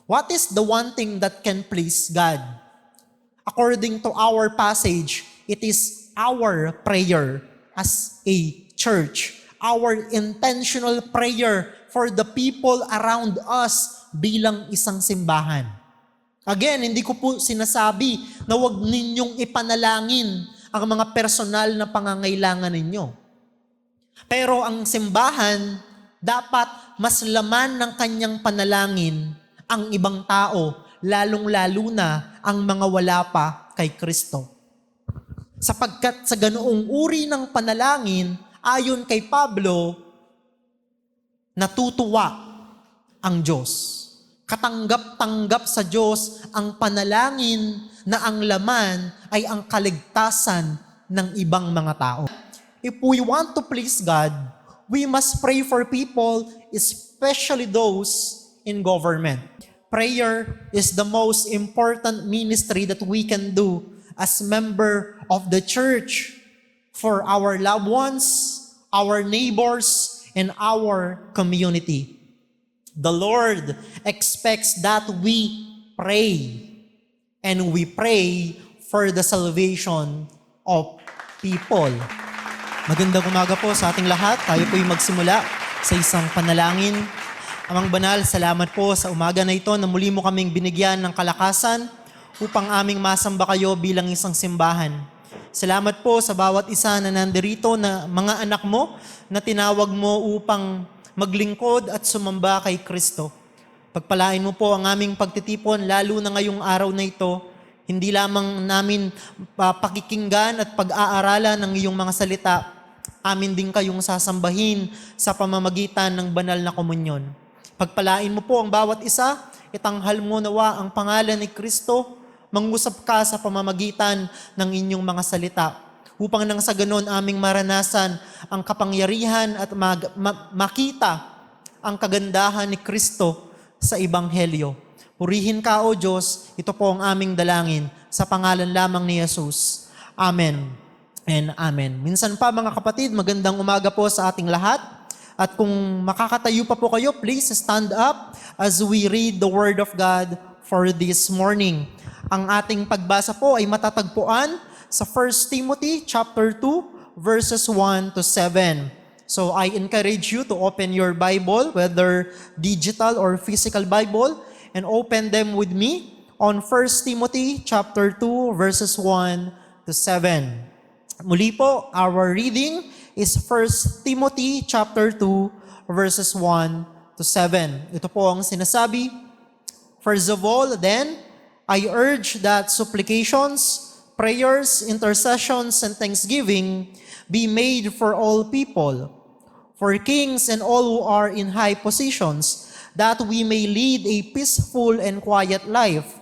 What is the one thing that can please God? According to our passage, it is our prayer as a church, our intentional prayer for the people around us bilang isang simbahan. Again, hindi ko po sinasabi na huwag ninyong ipanalangin ang mga personal na pangangailangan ninyo. Pero ang simbahan, dapat mas laman ng kanyang panalangin ang ibang tao, lalong-lalo na ang mga wala pa kay Kristo. Sapagkat sa ganoong uri ng panalangin, ayon kay Pablo, natutuwa ang Diyos. Katanggap-tanggap sa Diyos ang panalangin na ang laman ay ang kaligtasan ng ibang mga tao. If we want to please God, we must pray for people, especially those in government. Prayer is the most important ministry that we can do as member of the church for our loved ones, our neighbors, and our community. The Lord expects that we pray, and we pray for the salvation of people. Magandang umaga po sa ating lahat. Tayo po'y magsimula sa isang panalangin. Amang Banal, salamat po sa umaga na ito na muli mo kaming binigyan ng kalakasan upang aming masamba kayo bilang isang simbahan. Salamat po sa bawat isa na nandirito na mga anak mo na tinawag mo upang maglingkod at sumamba kay Kristo. Pagpalain mo po ang aming pagtitipon lalo na ngayong araw na ito. Hindi lamang namin pakikinggan at pag-aaralan ng iyong mga salita, amin din kayong sasambahin sa pamamagitan ng banal na komunyon. Pagpalain mo po ang bawat isa, itanghal mo nawa ang pangalan ni Kristo, mangusap ka sa pamamagitan ng inyong mga salita, upang nang sa ganon aming maranasan ang kapangyarihan at makita ang kagandahan ni Kristo sa Ebanghelyo. Purihin ka, O Diyos, ito po ang aming dalangin sa pangalan lamang ni Jesus. Amen and Amen. Minsan pa mga kapatid, magandang umaga po sa ating lahat. At kung makakatayo pa po kayo, please stand up as we read the Word of God for this morning. Ang ating pagbasa po ay matatagpuan sa 1 Timothy chapter 2 verses 1 to 7. So I encourage you to open your Bible, whether digital or physical Bible, and open them with me on 1 Timothy chapter 2 verses 1 to 7. Muli po, our reading is 1 Timothy chapter 2 verses 1 to 7. Ito po ang sinasabi, "First of all, then, I urge that supplications, prayers, intercessions, and thanksgiving be made for all people, for kings and all who are in high positions, that we may lead a peaceful and quiet life,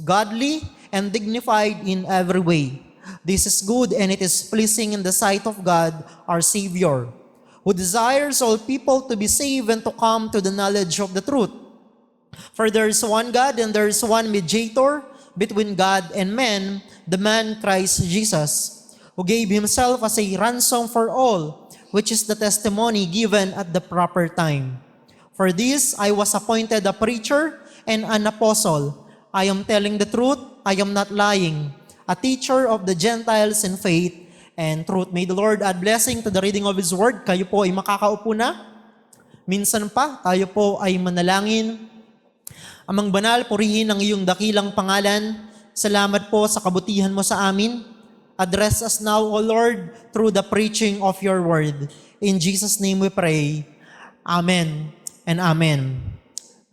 godly and dignified in every way. This is good and it is pleasing in the sight of God, our Savior, who desires all people to be saved and to come to the knowledge of the truth. For there is one God and there is one mediator between God and men, the man Christ Jesus, who gave himself as a ransom for all, which is the testimony given at the proper time. For this I was appointed a preacher and an apostle. I am telling the truth, I am not lying, a teacher of the Gentiles in faith and truth." May the Lord add blessing to the reading of His Word. Kayo po ay makakaupo na. Minsan pa, tayo po ay manalangin. Amang Banal, purihin ang iyong dakilang pangalan. Salamat po sa kabutihan mo sa amin. Address us now, O Lord, through the preaching of your word. In Jesus' name we pray. Amen and Amen.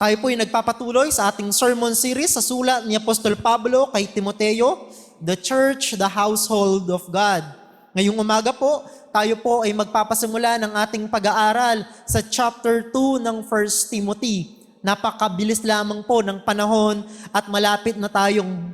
Tayo po ay nagpapatuloy sa ating sermon series sa sulat ni Apostol Pablo kay Timoteo, the church, the household of God. Ngayong umaga po, tayo po ay magpapasimula ng ating pag-aaral sa chapter 2 ng 1 Timothy. Napakabilis lamang po ng panahon at malapit na tayong,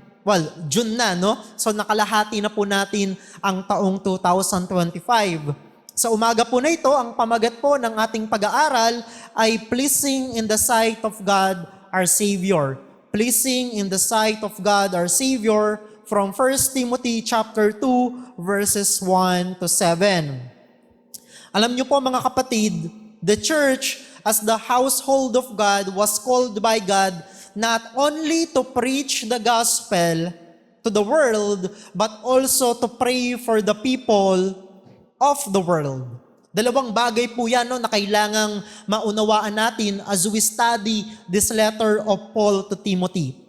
June na, no? So nakalahati na po natin ang taong 2025. Sa umaga po na ito, ang pamagat po ng ating pag-aaral ay pleasing in the sight of God, our Savior. Pleasing in the sight of God, our Savior, from 1 Timothy chapter 2, verses 1 to 7. Alam niyo po mga kapatid, the church as the household of God was called by God not only to preach the gospel to the world, but also to pray for the people of the world. Dalawang bagay po yan na kailangang maunawaan natin as we study this letter of Paul to Timothy.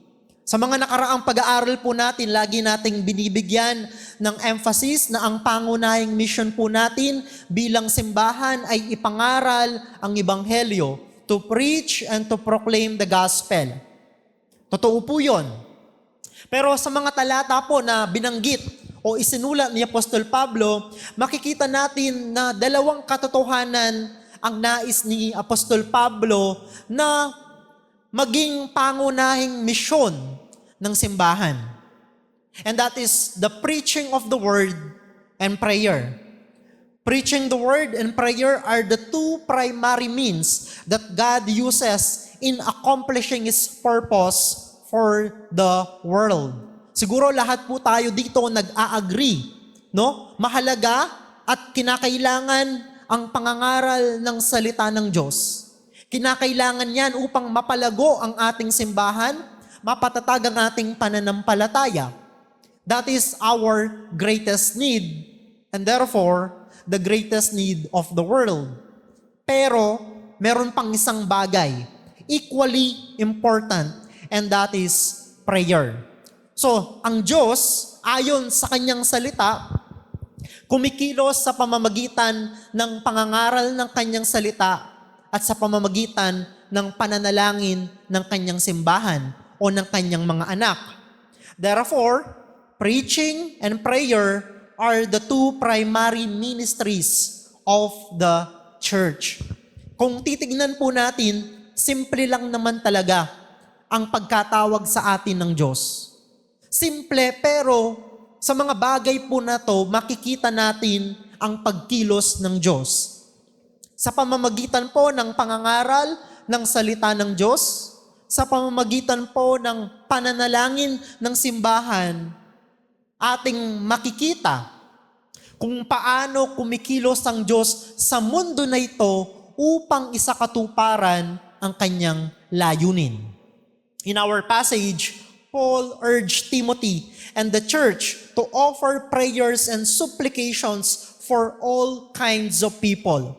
Sa mga nakaraang pag-aaral po natin, lagi nating binibigyan ng emphasis na ang pangunahing mission po natin bilang simbahan ay ipangaral ang ebanghelyo, to preach and to proclaim the gospel. Totoo po yun. Pero sa mga talata po na binanggit o isinulat ni Apostol Pablo, makikita natin na dalawang katotohanan ang nais ni Apostol Pablo na maging pangunahing misyon ng simbahan. And that is the preaching of the word and prayer. Preaching the word and prayer are the two primary means that God uses in accomplishing His purpose for the world. Siguro lahat po tayo dito nag-a-agree, no? Mahalaga at kinakailangan ang pangangaral ng salita ng Diyos. Kinakailangan yan upang mapalago ang ating simbahan, mapatatag ang ating pananampalataya. That is our greatest need, and therefore, the greatest need of the world. Pero, meron pang isang bagay, equally important, and that is prayer. So, ang Diyos, ayon sa kanyang salita, kumikilos sa pamamagitan ng pangangaral ng kanyang salita at sa pamamagitan ng pananalangin ng kanyang simbahan o ng kanyang mga anak. Therefore, preaching and prayer are the two primary ministries of the church. Kung titignan po natin, simple lang naman talaga ang pagkatawag sa atin ng Diyos. Simple, pero sa mga bagay po na to, makikita natin ang pagkilos ng Diyos. Sa pamamagitan po ng pangangaral ng salita ng Diyos, sa pamamagitan po ng pananalangin ng simbahan, ating makikita kung paano kumikilos ang Diyos sa mundo na ito upang isakatuparan ang kanyang layunin. In our passage, Paul urged Timothy and the church to offer prayers and supplications for all kinds of people.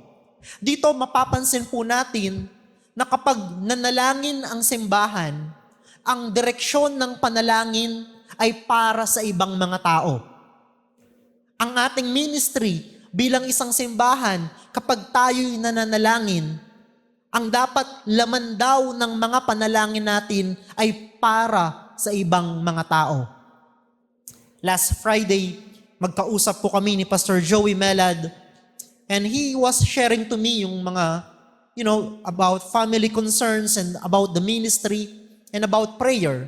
Dito mapapansin po natin na kapag nanalangin ang simbahan, ang direksyon ng panalangin ay para sa ibang mga tao. Ang ating ministry bilang isang simbahan, kapag tayo'y nananalangin, ang dapat laman daw ng mga panalangin natin ay para sa ibang mga tao. Last Friday, magkausap po kami ni Pastor Joey Melad, and he was sharing to me yung mga, about family concerns and about the ministry and about prayer.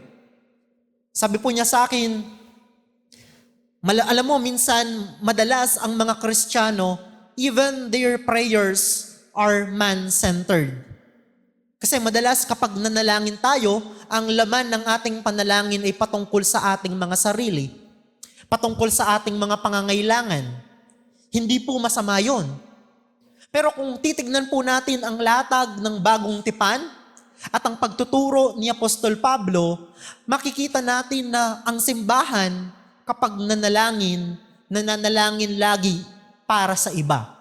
Sabi po niya sa akin, alam mo, minsan, madalas ang mga Kristiyano, even their prayers are man-centered. Kasi madalas kapag nanalangin tayo, ang laman ng ating panalangin ay patungkol sa ating mga sarili, patungkol sa ating mga pangangailangan. Hindi po masama yun. Pero kung titignan po natin ang latag ng bagong tipan at ang pagtuturo ni Apostol Pablo, makikita natin na ang simbahan kapag nananalangin lagi para sa iba.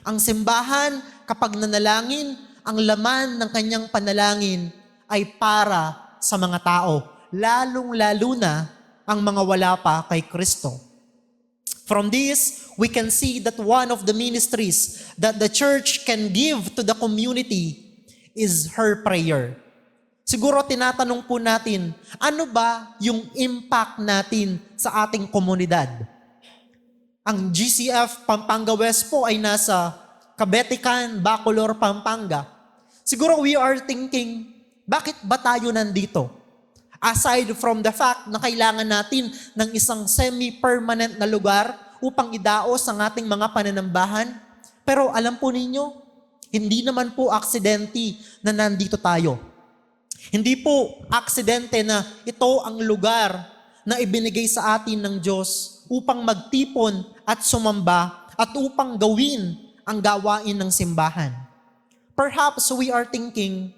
Ang simbahan kapag nanalangin, ang laman ng kanyang panalangin ay para sa mga tao, lalong-lalo na ang mga wala pa kay Kristo. From this, we can see that one of the ministries that the church can give to the community is her prayer. Siguro tinatanong po natin, ano ba yung impact natin sa ating komunidad? Ang GCF Pampanga West po ay nasa Cabetican, Bacolor, Pampanga. Siguro we are thinking, bakit ba tayo nandito? Aside from the fact na kailangan natin ng isang semi-permanent na lugar upang idaos ang ating mga pananambahan. Pero alam po ninyo, hindi naman po aksidente na nandito tayo. Hindi po aksidente na ito ang lugar na ibinigay sa atin ng Diyos upang magtipon at sumamba at upang gawin ang gawain ng simbahan. Perhaps we are thinking,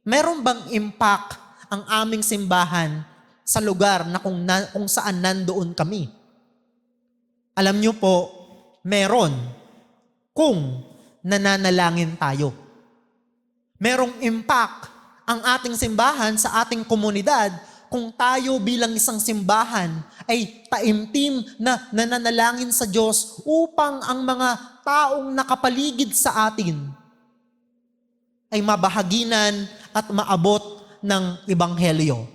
meron bang impact ang aming simbahan sa lugar na kung saan nandoon kami. Alam niyo po, meron kung nananalangin tayo. Merong impact ang ating simbahan sa ating komunidad kung tayo bilang isang simbahan ay taimtim na nananalangin sa Diyos upang ang mga taong nakapaligid sa atin ay mabahaginan at maabot ng Ebanghelyo.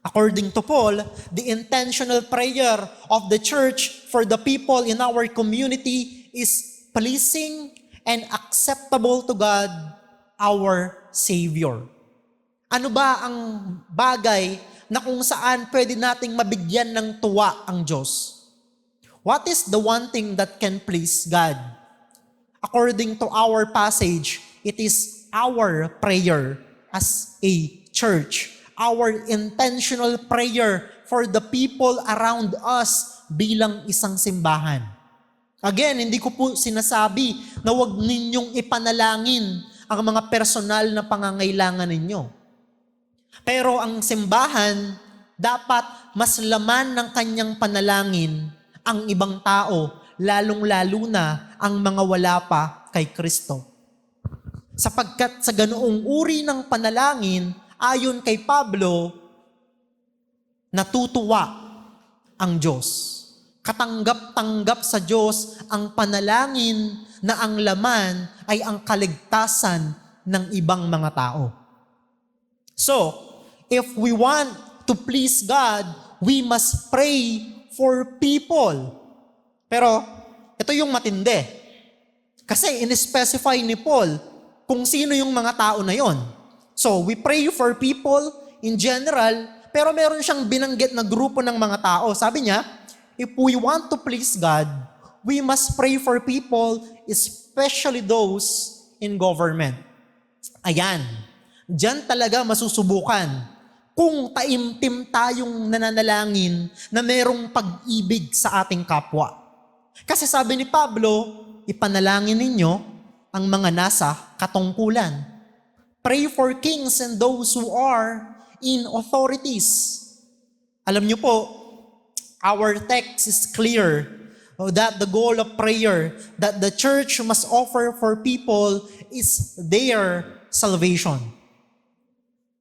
According to Paul, the intentional prayer of the church for the people in our community is pleasing and acceptable to God, our Savior. Ano ba ang bagay na kung saan pwede nating mabigyan ng tuwa ang Diyos? What is the one thing that can please God? According to our passage, it is our prayer as a church. Our intentional prayer for the people around us bilang isang simbahan. Again, hindi ko po sinasabi na huwag ninyong ipanalangin ang mga personal na pangangailangan ninyo. Pero ang simbahan, dapat mas laman ng kanyang panalangin ang ibang tao, lalong-lalo na ang mga wala pa kay Kristo. Sapagkat sa ganoong uri ng panalangin, ayon kay Pablo, natutuwa ang Diyos. Katanggap-tanggap sa Diyos ang panalangin na ang laman ay ang kaligtasan ng ibang mga tao. So, if we want to please God, we must pray for people. Pero, ito yung matindi. Kasi in-specify ni Paul kung sino yung mga tao na yon. So, we pray for people in general, pero meron siyang binanggit na grupo ng mga tao. Sabi niya, if we want to please God, we must pray for people, especially those in government. Ayan, diyan talaga masusubukan kung taimtim tayong nananalangin na merong pag-ibig sa ating kapwa. Kasi sabi ni Pablo, ipanalangin ninyo ang mga nasa katungkulan. Pray for kings and those who are in authorities. Alam niyo po, our text is clear that the goal of prayer that the church must offer for people is their salvation.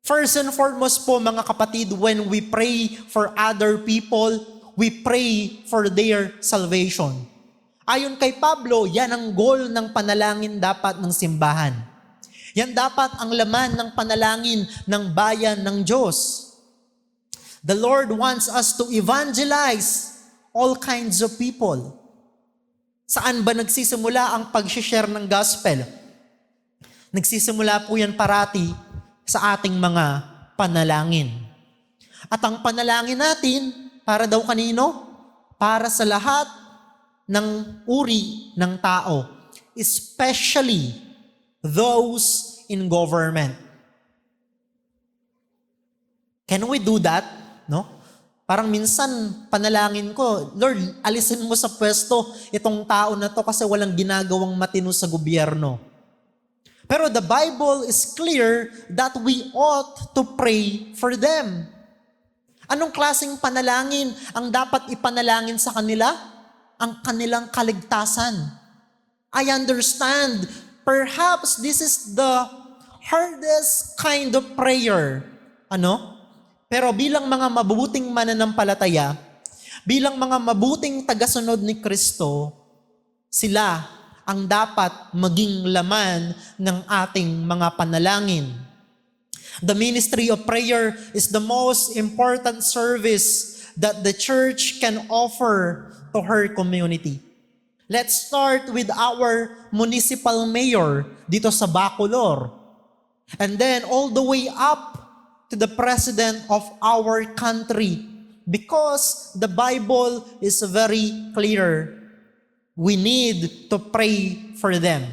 First and foremost po mga kapatid, when we pray for other people, we pray for their salvation. Ayon kay Pablo, yan ang goal ng panalangin dapat ng simbahan. Yan dapat ang laman ng panalangin ng bayan ng Diyos. The Lord wants us to evangelize all kinds of people. Saan ba nagsisimula ang pag-share ng gospel? Nagsisimula po yan parati sa ating mga panalangin. At ang panalangin natin, para daw kanino? Para sa lahat ng uri ng tao, especially those in government. Can we do that? No? Parang minsan panalangin ko, Lord, alisin mo sa pwesto itong tao na to kasi walang ginagawang matino sa gobyerno. Pero the Bible is clear that we ought to pray for them. Anong klaseng panalangin ang dapat ipanalangin sa kanila? Ang kanilang kaligtasan. I understand, perhaps this is the hardest kind of prayer. Ano? Pero bilang mga mabubuting mananampalataya, bilang mga mabuting tagasunod ni Kristo, sila ang dapat maging laman ng ating mga panalangin. The ministry of prayer is the most important service that the church can offer to her community. Let's start with our municipal mayor dito sa Bacolor. And then all the way up to the president of our country. Because the Bible is very clear. We need to pray for them.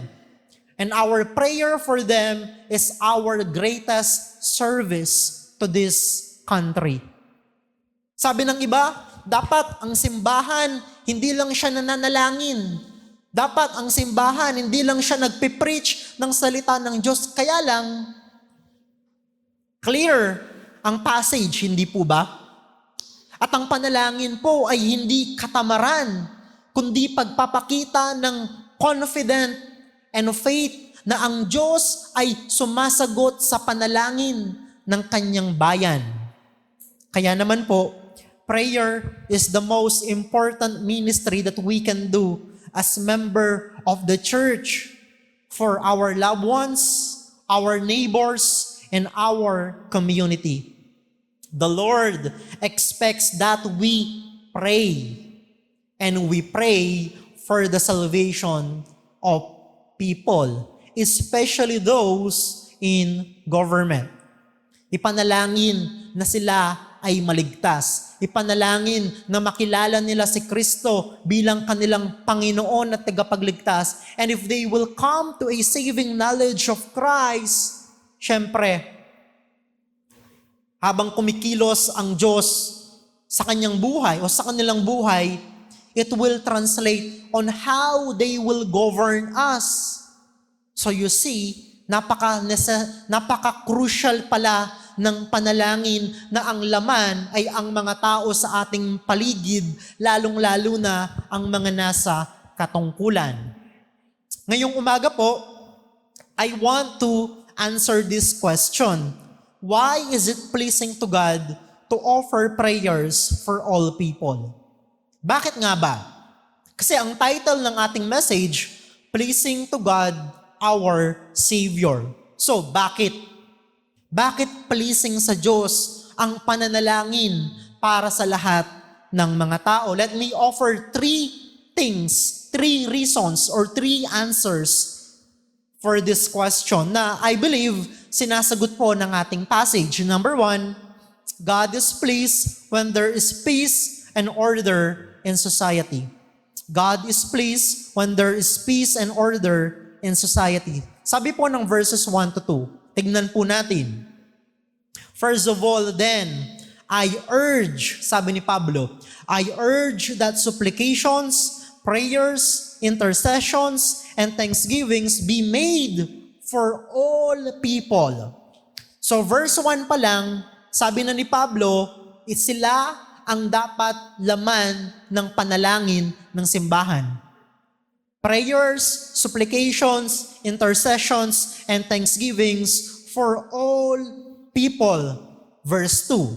And our prayer for them is our greatest service to this country. Sabi ng iba, dapat ang simbahan, hindi lang siya nananalangin. Dapat ang simbahan, hindi lang siya nagpipreach ng salita ng Diyos. Kaya lang, Clear ang passage, hindi po ba? At ang panalangin po ay hindi katamaran, kundi pagpapakita ng confident and faith na ang Diyos ay sumasagot sa panalangin ng kanyang bayan. Kaya naman po, prayer is the most important ministry that we can do as member of the church for our loved ones, our neighbors, and our community. The Lord expects that we pray, and we pray for the salvation of people, especially those in government. Ipanalangin na sila ay maligtas. Ipanalangin na makilala nila si Kristo bilang kanilang Panginoon at tagapagligtas. And if they will come to a saving knowledge of Christ, syempre, habang kumikilos ang Diyos sa kanyang buhay o sa kanilang buhay, it will translate on how they will govern us. So you see, napaka-crucial pala ng panalangin na ang laman ay ang mga tao sa ating paligid, lalong-lalo na ang mga nasa katungkulan. Ngayong umaga po, I want to answer this question. Why is it pleasing to God to offer prayers for all people? Bakit nga ba? Kasi ang title ng ating message, Pleasing to God, our Savior. So, bakit? Bakit pleasing sa Diyos ang pananalangin para sa lahat ng mga tao? Let me offer three reasons or three answers for this question na I believe sinasagot po ng ating passage. Number one, God is pleased when there is peace and order in society. God is pleased when there is peace and order in society. Sabi po ng verses 1 to 2, tignan po natin. First of all, then, I urge, sabi ni Pablo, I urge that supplications, prayers, intercessions, and thanksgivings be made for all people. So verse 1 pa lang, sabi na ni Pablo, sila ang dapat laman ng panalangin ng simbahan. Prayers, supplications, intercessions, and thanksgivings for all people. Verse 2.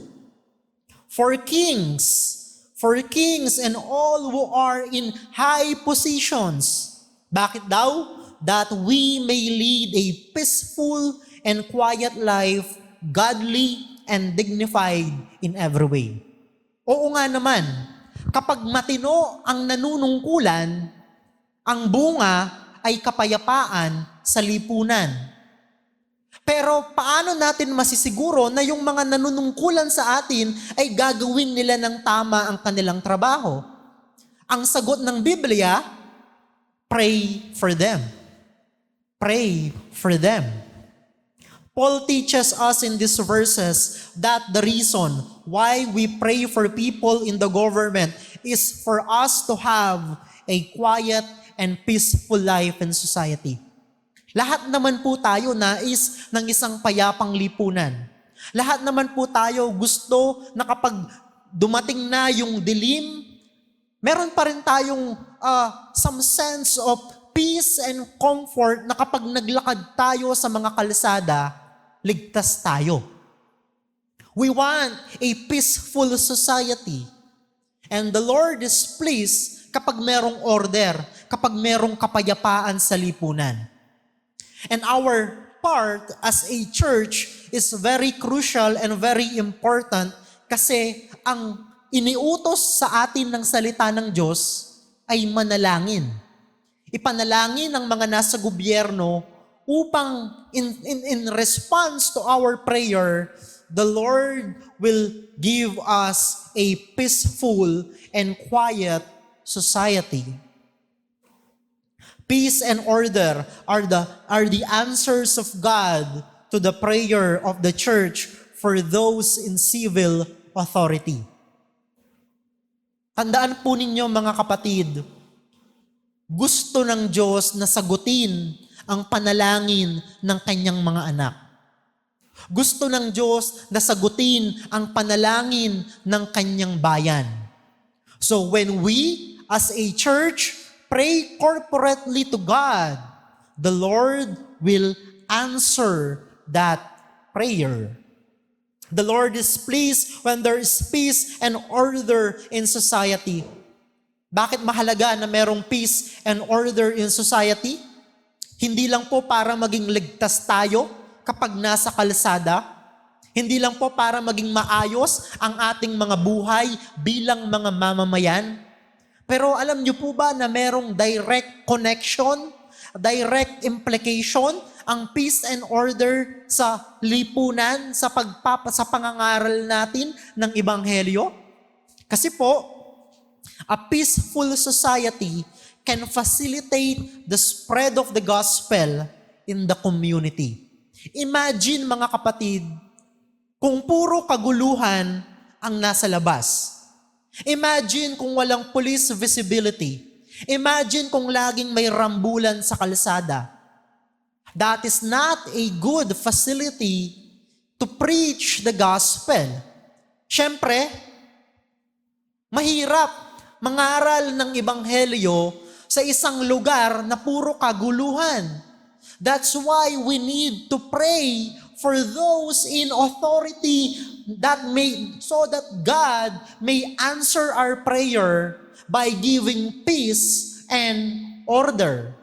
For kings and all who are in high positions. Bakit daw? That we may lead a peaceful and quiet life, godly and dignified in every way. Oo nga naman, kapag matino ang nanunungkulan, ang bunga ay kapayapaan sa lipunan. Pero paano natin masisiguro na yung mga nanunungkulan sa atin ay gagawin nila ng tama ang kanilang trabaho? Ang sagot ng Biblia, pray for them. Pray for them. Paul teaches us in these verses that the reason why we pray for people in the government is for us to have a quiet and peaceful life in society. Lahat naman po tayo nais ng isang payapang lipunan. Lahat naman po tayo gusto na kapag dumating na yung dilim, meron pa rin tayong some sense of peace and comfort na kapag naglakad tayo sa mga kalsada, ligtas tayo. We want a peaceful society. And the Lord is pleased kapag merong order, kapag merong kapayapaan sa lipunan. And our part as a church is very crucial and very important kasi ang iniutos sa atin ng salita ng Diyos ay manalangin. Ipanalangin ng mga nasa gobyerno upang in response to our prayer, the Lord will give us a peaceful and quiet society. Peace and order are the answers of God to the prayer of the church for those in civil authority. Tandaan po ninyo mga kapatid, gusto ng Diyos na sagutin ang panalangin ng kanyang mga anak. Gusto ng Diyos na sagutin ang panalangin ng kanyang bayan. So when we, as a church, pray corporately to God, the Lord will answer that prayer. The Lord is pleased when there is peace and order in society. Bakit mahalaga na merong peace and order in society? Hindi lang po para maging ligtas tayo kapag nasa kalsada. Hindi lang po para maging maayos ang ating mga buhay bilang mga mamamayan. Pero alam niyo po ba na merong direct connection, direct implication ang peace and order sa lipunan, sa pangangaral natin ng Ebanghelyo? Kasi po, a peaceful society can facilitate the spread of the gospel in the community. Imagine mga kapatid, kung puro kaguluhan ang nasa labas. Imagine kung walang police visibility. Imagine kung laging may rambulan sa kalsada. That is not a good facility to preach the gospel. Siyempre, mahirap mangaral ng Ebanghelyo sa isang lugar na puro kaguluhan. That's why we need to pray for those in authority so that God may answer our prayer by giving peace and order.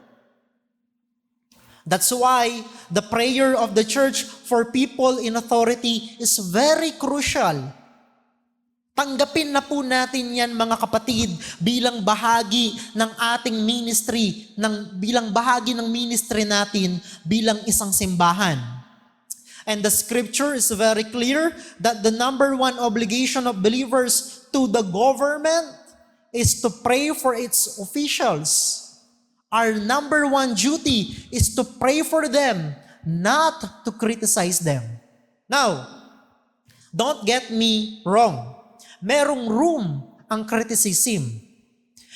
That's why the prayer of the church for people in authority is very crucial. Tanggapin na po natin yan mga kapatid bilang bahagi ng ating ministry, bilang bahagi ng ministry natin bilang isang simbahan. And the scripture is very clear that the number one obligation of believers to the government is to pray for its officials. Our number one duty is to pray for them, not to criticize them. Now, don't get me wrong. Merong room ang criticism.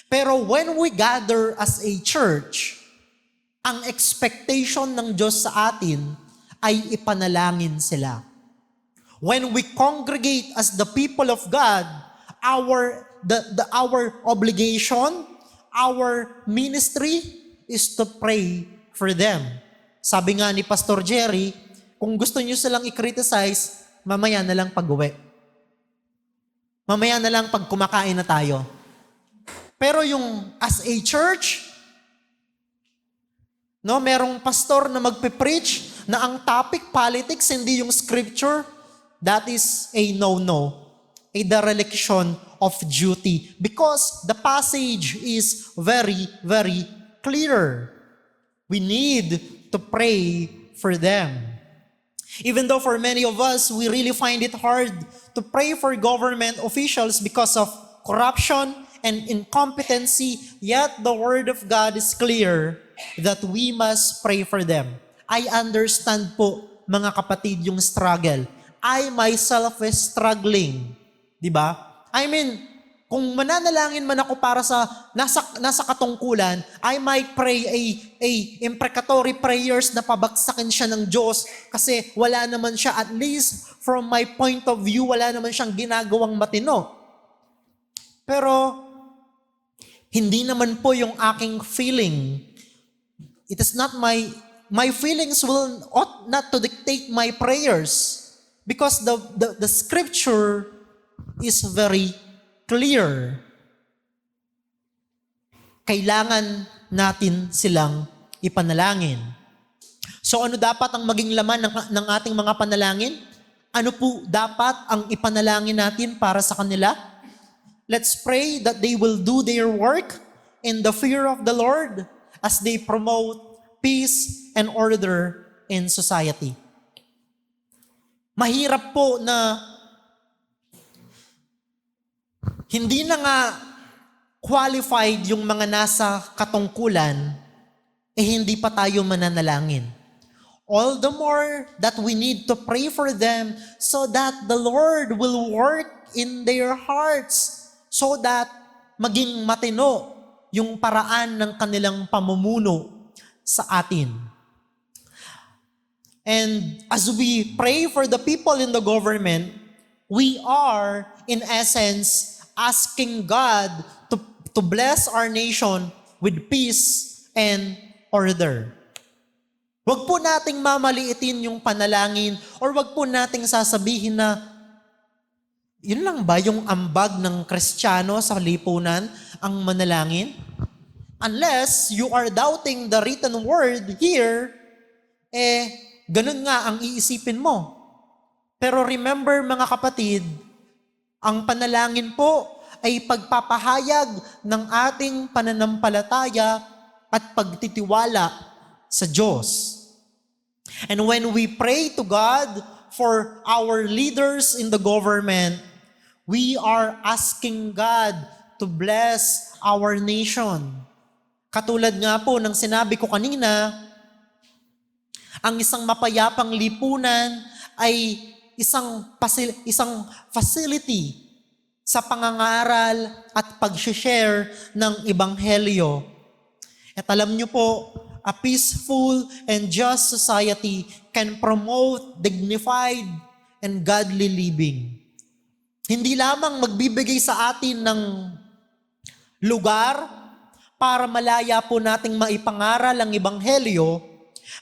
Pero when we gather as a church, ang expectation ng Diyos sa atin ay ipanalangin sila. When we congregate as the people of God, our obligation, our ministry is to pray for them. Sabi nga ni Pastor Jerry, kung gusto niyo silang i-criticize, mamaya na lang pag-uwi. Mamaya na lang pag kumakain na tayo. Pero yung as a church, merong pastor na magpe-preach na ang topic politics, hindi yung scripture, that is a no-no. A dereliction of duty because the passage is very, very clear. We need to pray for them. Even though for many of us, we really find it hard to pray for government officials because of corruption and incompetency, yet the Word of God is clear that we must pray for them. I understand po, mga kapatid, yung struggle. I myself is struggling. Diba? I mean, kung mananalangin man ako para sa nasa katungkulan, I might pray a imprecatory prayers na pabagsakin siya ng Diyos kasi wala naman siya, at least from my point of view, wala naman siyang ginagawang matino. Pero, hindi naman po yung aking feeling. It is not my feelings ought not to dictate my prayers because the scripture is very clear. Kailangan natin silang ipanalangin. So ano dapat ang maging laman ng ating mga panalangin? Ano po dapat ang ipanalangin natin para sa kanila? Let's pray that they will do their work in the fear of the Lord as they promote peace and order in society. Mahirap po na hindi na nga qualified yung mga nasa katungkulan, hindi pa tayo mananalangin. All the more that we need to pray for them so that the Lord will work in their hearts so that maging matino yung paraan ng kanilang pamumuno sa atin. And as we pray for the people in the government, we are, in essence, asking God to bless our nation with peace and order. Huwag po nating mamaliitin yung panalangin or huwag po nating sasabihin na yun lang ba yung ambag ng Kristiyano sa lipunan ang manalangin? Unless you are doubting the written word here, ganun nga ang iisipin mo. Pero remember mga kapatid, ang panalangin po ay pagpapahayag ng ating pananampalataya at pagtitiwala sa Diyos. And when we pray to God for our leaders in the government, we are asking God to bless our nation. Katulad nga po ng sinabi ko kanina, ang isang mapayapang lipunan ay isang facility sa pangangaral at pag-share ng Ebanghelyo. At alam niyo po, a peaceful and just society can promote dignified and godly living. Hindi lamang magbibigay sa atin ng lugar para malaya po nating maipangaral ang Ebanghelyo,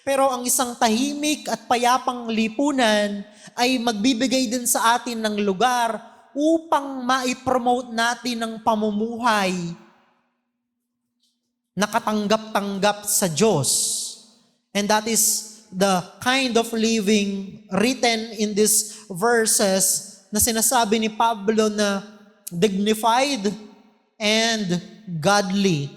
pero ang isang tahimik at payapang lipunan ay magbibigay din sa atin ng lugar upang maipromote natin ang pamumuhay na katanggap-tanggap sa Diyos. And that is the kind of living written in these verses na sinasabi ni Pablo na dignified and godly.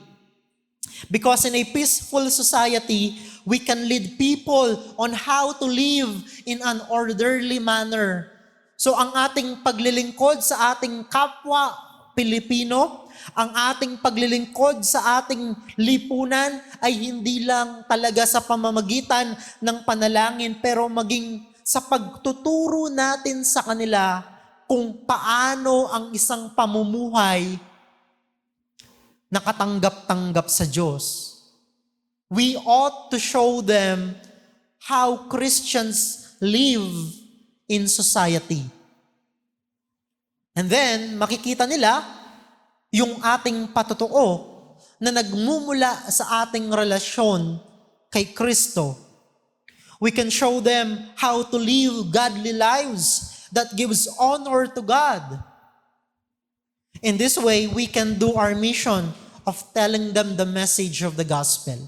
Because in a peaceful society, we can lead people on how to live in an orderly manner. So ang ating paglilingkod sa ating kapwa Pilipino, ang ating paglilingkod sa ating lipunan ay hindi lang talaga sa pamamagitan ng panalangin, pero maging sa pagtuturo natin sa kanila kung paano ang isang pamumuhay na katanggap-tanggap sa Diyos. We ought to show them how Christians live in society. And then, makikita nila yung ating patutuo na nagmumula sa ating relasyon kay Kristo. We can show them how to live godly lives that gives honor to God. In this way, we can do our mission of telling them the message of the gospel.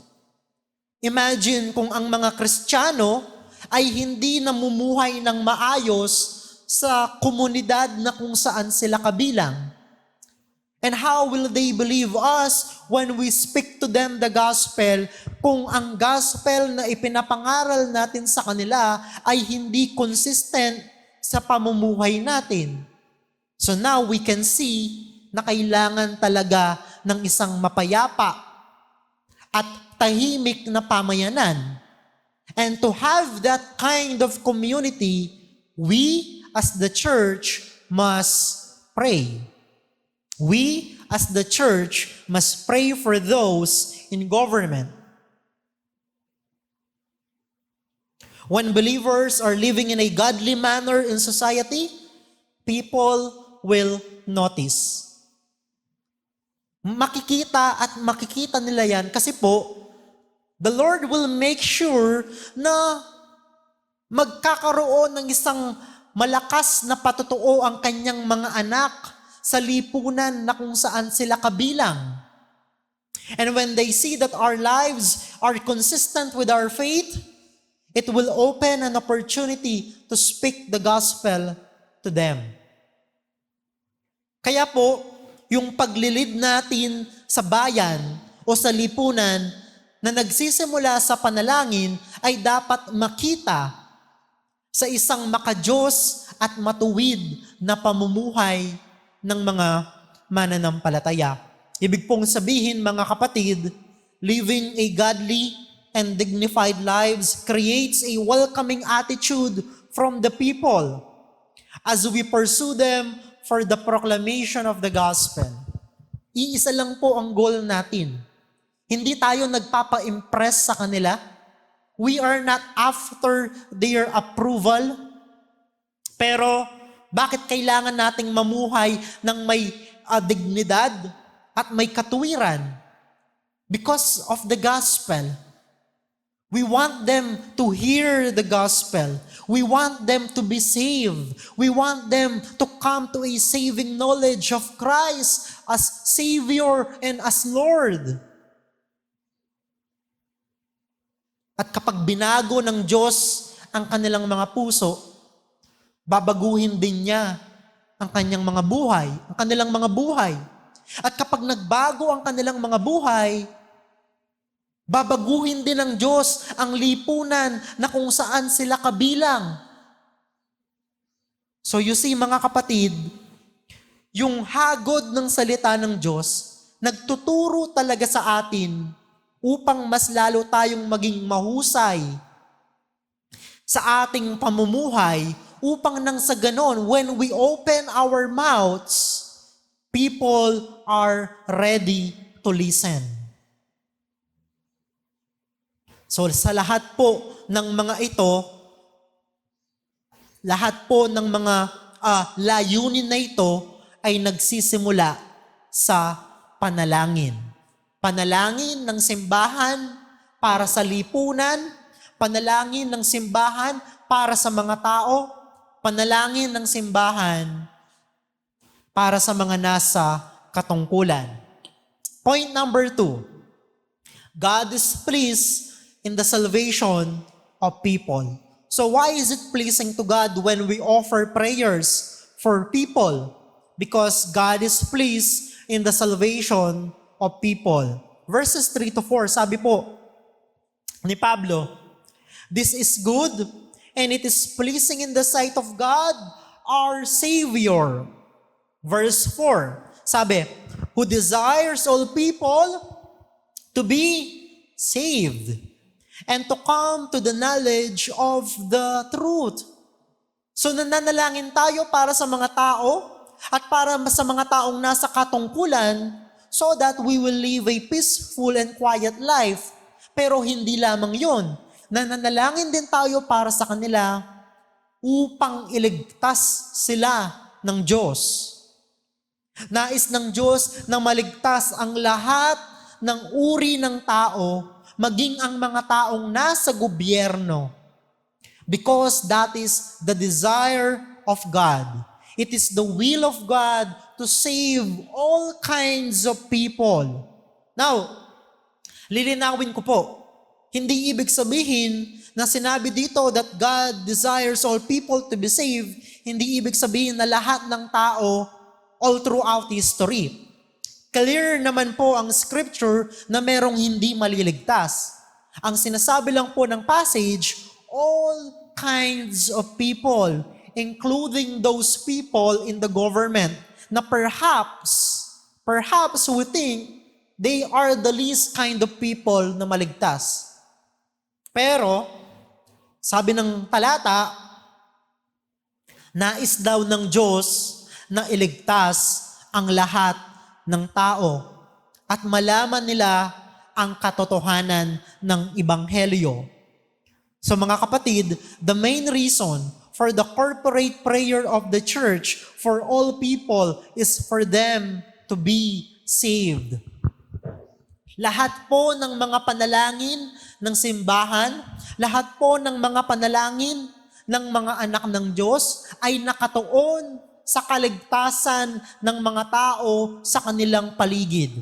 Imagine kung ang mga Kristiyano ay hindi namumuhay ng maayos sa komunidad na kung saan sila kabilang. And how will they believe us when we speak to them the gospel kung ang gospel na ipinapangaral natin sa kanila ay hindi consistent sa pamumuhay natin? So now we can see na kailangan talaga ng isang mapayapa at tahimik na pamayanan. And to have that kind of community, we as the church must pray. We as the church must pray for those in government. When believers are living in a godly manner in society, people will notice. Makikita nila yan kasi po, the Lord will make sure na magkakaroon ng isang malakas na patutuo ang kanyang mga anak sa lipunan na kung saan sila kabilang. And when they see that our lives are consistent with our faith, it will open an opportunity to speak the gospel to them. Kaya po, yung paglilid natin sa bayan o sa lipunan na nagsisimula sa panalangin ay dapat makita sa isang makadiyos at matuwid na pamumuhay ng mga mananampalataya. Ibig pong sabihin, mga kapatid, living a godly and dignified lives creates a welcoming attitude from the people as we pursue them for the proclamation of the gospel. Iisa lang po ang goal natin. Hindi tayo nagpapa-impress sa kanila. We are not after their approval. Pero bakit kailangan nating mamuhay ng may dignidad at may katuwiran? Because of the gospel. We want them to hear the gospel. We want them to be saved. We want them to come to a saving knowledge of Christ as Savior and as Lord. At kapag binago ng Diyos ang kanilang mga puso, babaguhin din niya ang kanyang mga buhay, ang kanilang mga buhay. At kapag nagbago ang kanilang mga buhay, babaguhin din ng Diyos ang lipunan na kung saan sila kabilang. So you see mga kapatid, yung hagod ng salita ng Diyos, nagtuturo talaga sa atin upang mas lalo tayong maging mahusay sa ating pamumuhay, upang nang sa ganon, when we open our mouths, people are ready to listen. So sa lahat po ng mga ito, lahat po ng mga layunin na ito ay nagsisimula sa panalangin. Panalangin ng simbahan para sa lipunan, panalangin ng simbahan para sa mga tao, panalangin ng simbahan para sa mga nasa katungkulan. Point number 2, God is pleased in the salvation of people. So why is it pleasing to God when we offer prayers for people? Because God is pleased in the salvation of people. Verses 3-4, sabi po ni Pablo, this is good and it is pleasing in the sight of God, our Savior. Verse 4, sabi, who desires all people to be saved and to come to the knowledge of the truth. So nananalangin tayo para sa mga tao at para sa mga taong nasa katungkulan so that we will live a peaceful and quiet life. Pero hindi lamang yon. Nananalangin din tayo para sa kanila upang iligtas sila ng Diyos. Nais ng Diyos na maligtas ang lahat ng uri ng tao, maging ang mga taong nasa gobyerno. Because that is the desire of God. It is the will of God to save all kinds of people. Now, lilinawin ko po, hindi ibig sabihin na sinabi dito that God desires all people to be saved, hindi ibig sabihin na lahat ng tao all throughout history. Clear naman po ang scripture na merong hindi maliligtas. Ang sinasabi lang po ng passage, all kinds of people, including those people in the government na perhaps we think they are the least kind of people na maligtas. Pero, sabi ng talata, nais daw ng Diyos na iligtas ang lahat ng tao at malaman nila ang katotohanan ng Ebanghelyo. So mga kapatid, the main reason for the corporate prayer of the church for all people is for them to be saved. Lahat po ng mga panalangin ng simbahan, lahat po ng mga panalangin ng mga anak ng Diyos ay nakatuon sa kaligtasan ng mga tao sa kanilang paligid.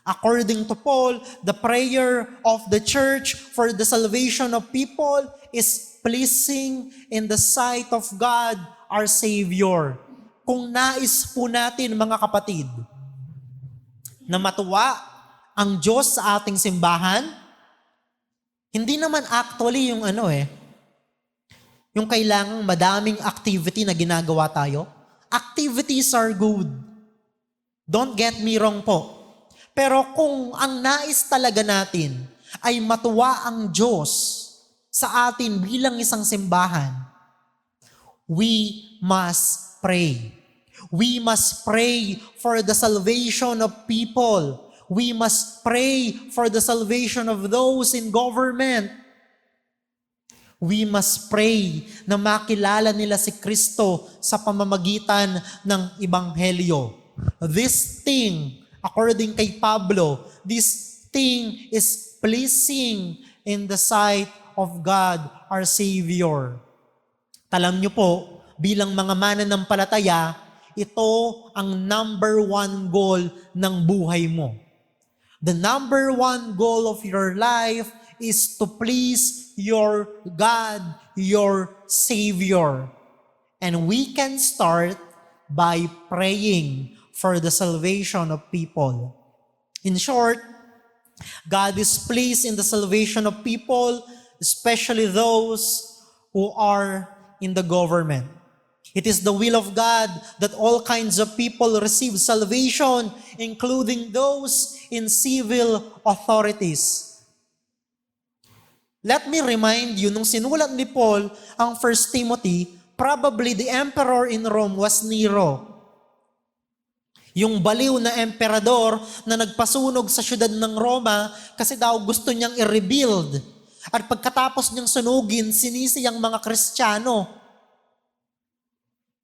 According to Paul, the prayer of the church for the salvation of people is pleasing in the sight of God, our Savior. Kung nais po natin, mga kapatid, na matuwa ang Diyos sa ating simbahan, hindi naman actually yung kailangang madaming activity na ginagawa tayo. Activities are good. Don't get me wrong po. Pero kung ang nais talaga natin ay matuwa ang Diyos sa atin bilang isang simbahan, we must pray. We must pray for the salvation of people. We must pray for the salvation of those in government. We must pray na makilala nila si Kristo sa pamamagitan ng Ebanghelyo. This thing, according kay Pablo, this thing is pleasing in the sight of God, our Savior. Alam niyo po, bilang mga mananampalataya, ito ang number one goal ng buhay mo. The number one goal of your life is to please your God, your Savior. And we can start by praying for the salvation of people. In short, God is pleased in the salvation of people, especially those who are in the government. It is the will of God that all kinds of people receive salvation, including those in civil authorities. Let me remind you, nung sinulat ni Paul ang 1 Timothy, probably the emperor in Rome was Nero. Yung baliw na emperador na nagpasunog sa syudad ng Roma kasi daw gusto niyang i-rebuild. At pagkatapos niyang sunugin, sinisi ang mga Kristiyano.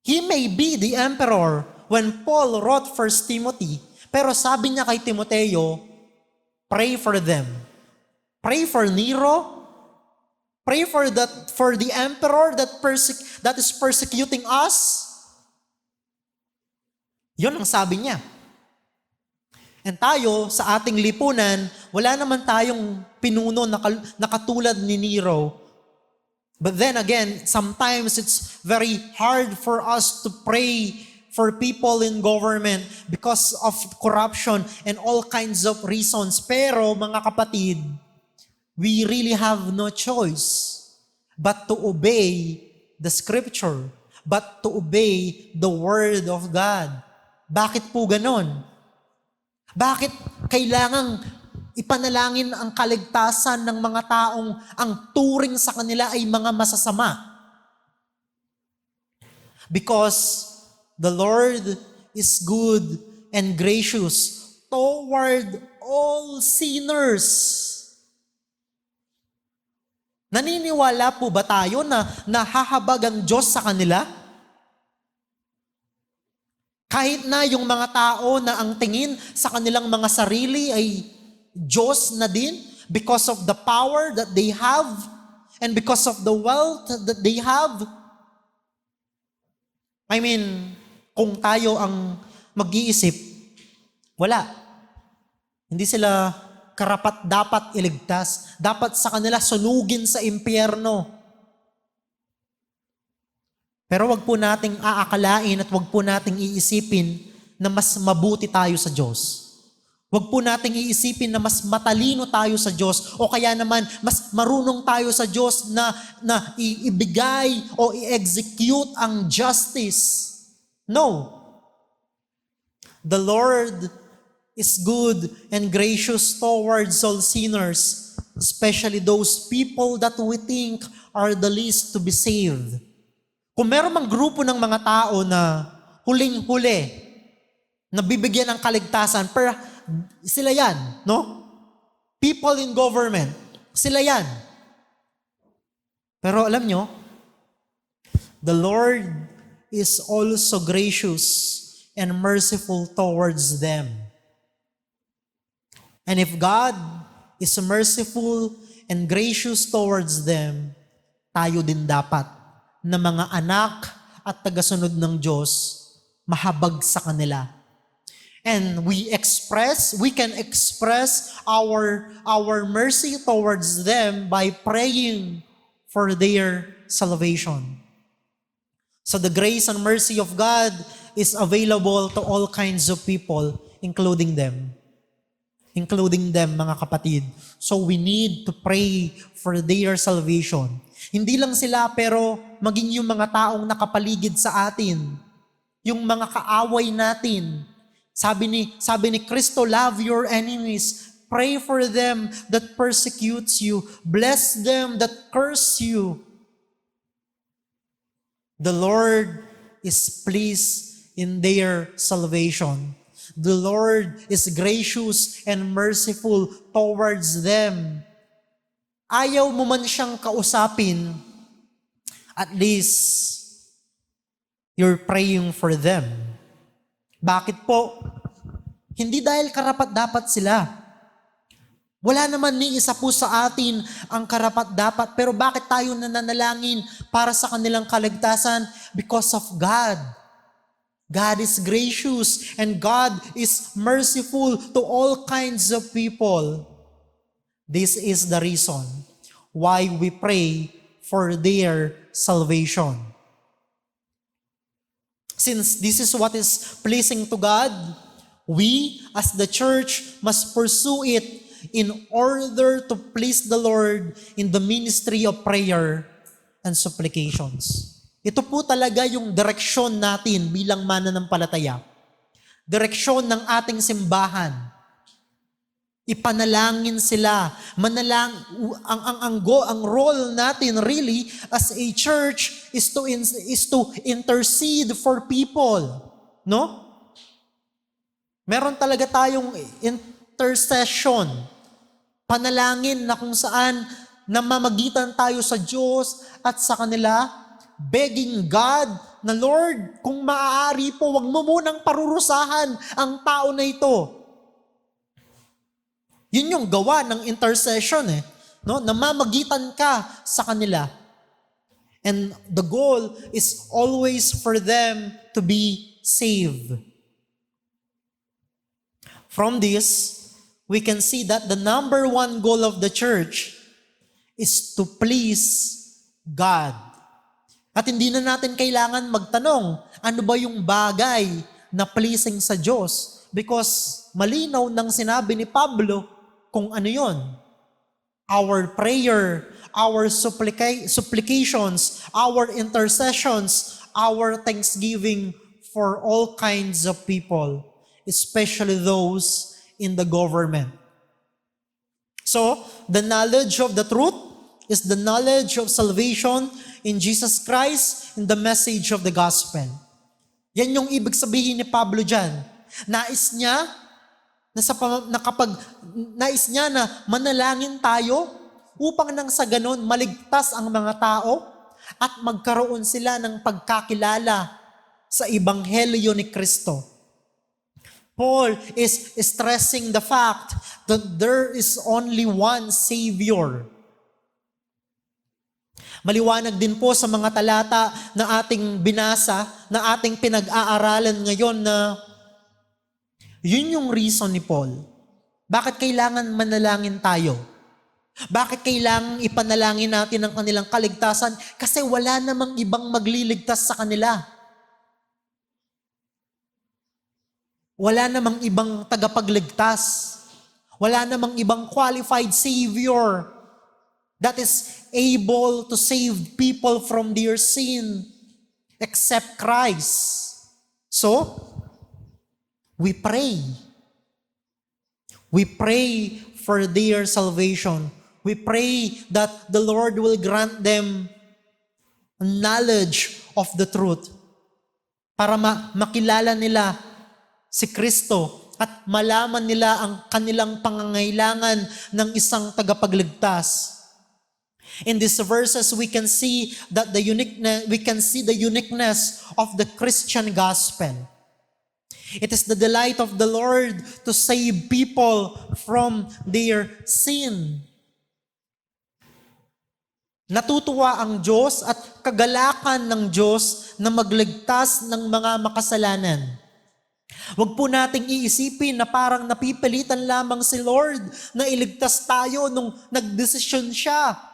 He may be the emperor when Paul wrote 1 Timothy, pero sabi niya kay Timoteo, pray for them. Pray for Nero. Pray for the emperor that is persecuting us. Yun ang sabi niya. And tayo, sa ating lipunan, wala naman tayong pinuno na katulad ni Nero. But then again, sometimes it's very hard for us to pray for people in government because of corruption and all kinds of reasons. Pero mga kapatid, we really have no choice but to obey the Scripture, but to obey the Word of God. Bakit po ganon? Bakit kailangang ipanalangin ang kaligtasan ng mga taong ang turing sa kanila ay mga masasama? Because the Lord is good and gracious toward all sinners. Naniniwala po ba tayo na nahahabag ang Diyos sa kanila? Kahit na yung mga tao na ang tingin sa kanilang mga sarili ay Diyos na din because of the power that they have and because of the wealth that they have. I mean, kung tayo ang mag-iisip, wala. Hindi sila karapat dapat iligtas. Dapat sa kanila sunugin sa impyerno. Pero wag po nating aakalain at wag po nating iisipin na mas mabuti tayo sa Diyos. Wag po nating iisipin na mas matalino tayo sa Diyos o kaya naman mas marunong tayo sa Diyos na ibigay o i-execute ang justice. No. The Lord is good and gracious towards all sinners, especially those people that we think are the least to be saved. Kung meron mang grupo ng mga tao na huling-huli, na bibigyan ng kaligtasan, sila yan, no? People in government, sila yan. Pero alam nyo, the Lord is also gracious and merciful towards them. And if God is merciful and gracious towards them, tayo din dapat na mga anak at tagasunod ng Diyos, mahabag sa kanila. And we can express our mercy towards them by praying for their salvation. So the grace and mercy of God is available to all kinds of people, including them. Including them, mga kapatid. So we need to pray for their salvation. Hindi lang sila, pero maging yung mga taong nakapaligid sa atin. Yung mga kaaway natin. Sabi ni Kristo, love your enemies. Pray for them that persecutes you. Bless them that curse you. The Lord is pleased in their salvation. The Lord is gracious and merciful towards them. ayaw mo man siyang kausapin, at least you're praying for them. Bakit po? Hindi dahil karapat-dapat sila. Wala naman ni isa po sa atin ang karapat-dapat. Pero bakit tayo nananalangin para sa kanilang kaligtasan? Because of God. God is gracious and God is merciful to all kinds of people. This is the reason why we pray for their salvation. Since this is what is pleasing to God, we as the church must pursue it in order to please the Lord in the ministry of prayer and supplications. Ito po talaga yung direksyon natin bilang mananampalataya. Direksyon ng ating simbahan. Ipanalangin sila. Ang role natin really as a church is to intercede for people. No? Meron talaga tayong intercession. Panalangin na kung saan namamagitan tayo sa Diyos at sa kanila, begging God na Lord, kung maaari po, wag mo munang parurusahan ang tao na ito. Yun yung gawa ng intercession no? Namamagitan ka sa kanila. And the goal is always for them to be saved. From this, we can see that the number one goal of the church is to please God. At hindi na natin kailangan magtanong, ano ba yung bagay na pleasing sa Diyos? Because malinaw nang sinabi ni Pablo kung ano yon. Our prayer, our supplications, our intercessions, our thanksgiving for all kinds of people, especially those in the government. So, the knowledge of the truth is the knowledge of salvation in Jesus Christ in the message of the gospel. Yan yung ibig sabihin ni Pablo dyan. Nais niya na manalangin tayo upang nang sa ganon maligtas ang mga tao at magkaroon sila ng pagkakilala sa Ebanghelyo ni Kristo. Paul is stressing the fact that there is only one Savior. Maliwanag din po sa mga talata na ating binasa, na ating pinag-aaralan ngayon na yun yung reason ni Paul. Bakit kailangan manalangin tayo? Bakit kailangan ipanalangin natin ang kanilang kaligtasan? Kasi wala namang ibang magliligtas sa kanila. Wala namang ibang tagapagligtas. Wala namang ibang qualified Savior that is able to save people from their sin except Christ. So, we pray. We pray for their salvation. We pray that the Lord will grant them knowledge of the truth para makilala nila si Kristo at malaman nila ang kanilang pangangailangan ng isang tagapagligtas. In these verses, we can see the uniqueness of the Christian gospel. It is the delight of the Lord to save people from their sin. Natutuwa ang Diyos at kagalakan ng Diyos na magligtas ng mga makasalanan. Huwag po nating iisipin na parang napipilitan lamang si Lord na iligtas tayo nung nagdesisyon siya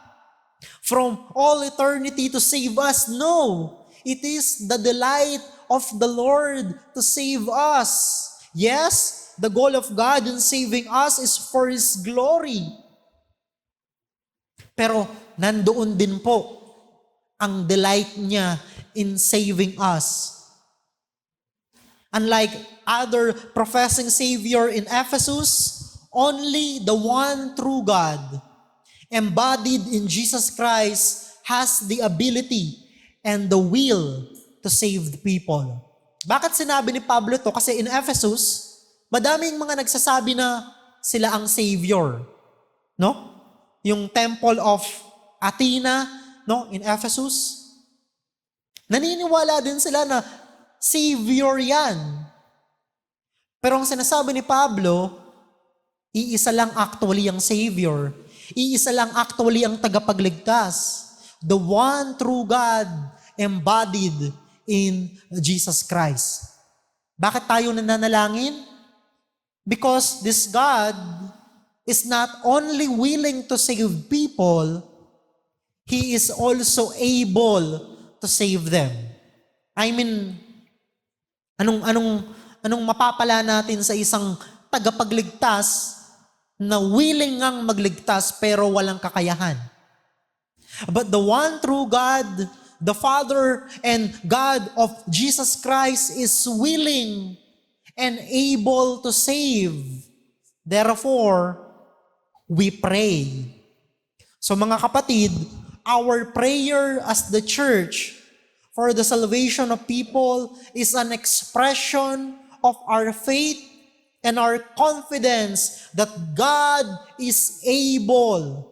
from all eternity to save us. No, it is the delight of the Lord to save us. Yes, the goal of God in saving us is for His glory. Pero nandoon din po ang delight niya in saving us. Unlike other professing Savior in Ephesus, only the one true God, embodied in Jesus Christ, has the ability and the will to save the people. Bakit sinabi ni Pablo to? Kasi in Ephesus, madaming mga nagsasabi na sila ang Savior. No? yung Temple of Athena, no, in Ephesus. Naniniwala din sila na Savior yan. Pero ang sinasabi ni Pablo, iisa lang actually ang Savior. Iisa lang actually ang tagapagligtas. The one true God embodied in Jesus Christ. Bakit tayo nananalangin? Because this God is not only willing to save people, He is also able to save them. I mean, anong mapapala natin sa isang tagapagligtas na willing ngang magligtas pero walang kakayahan? But the one true God, the Father and God of Jesus Christ is willing and able to save. Therefore, we pray. So mga kapatid, our prayer as the church for the salvation of people is an expression of our faith and our confidence that God is able